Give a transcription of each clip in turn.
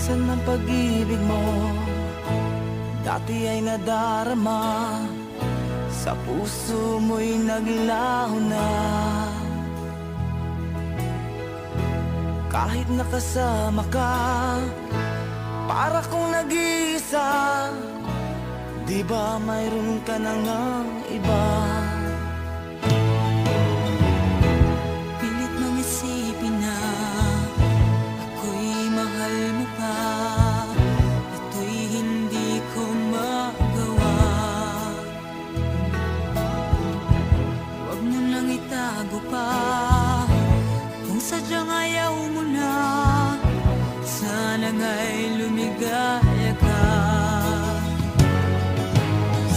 Nasaan ang pag-ibig mo? Dati ay nadarama, sa puso mo'y naglaho na. Kahit nakasama ka, para kong nag-iisa. Di ba mayroon ka na ngang iba? Pilit mang isipin na ako'y mahal mo pa. Ito'y hindi ko magawa. Huwag mo nang itago pa. Kung sadyang ayaw mo na, sana nga'y lumigaya ka.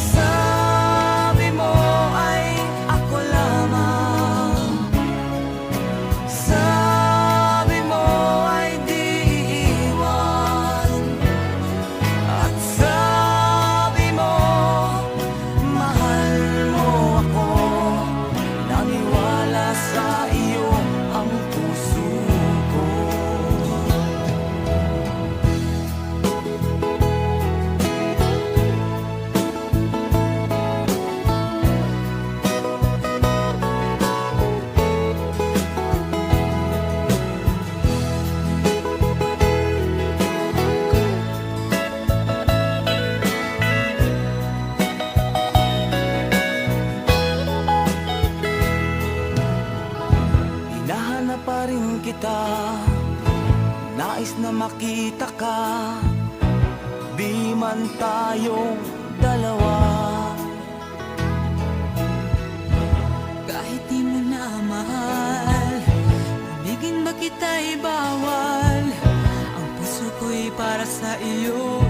Sabi mo ay ako lamang, sabi mo ay di iiwan, at sabi mo mahal mo ako. Naniwala sa iyo ang puso ko. Hinahanap pa rin kita, nais na makita ka. Di man tayong dalawa. Kahit di mo na mahal, ibigin ba kita'y bawal? Ang puso ko'y para sa iyo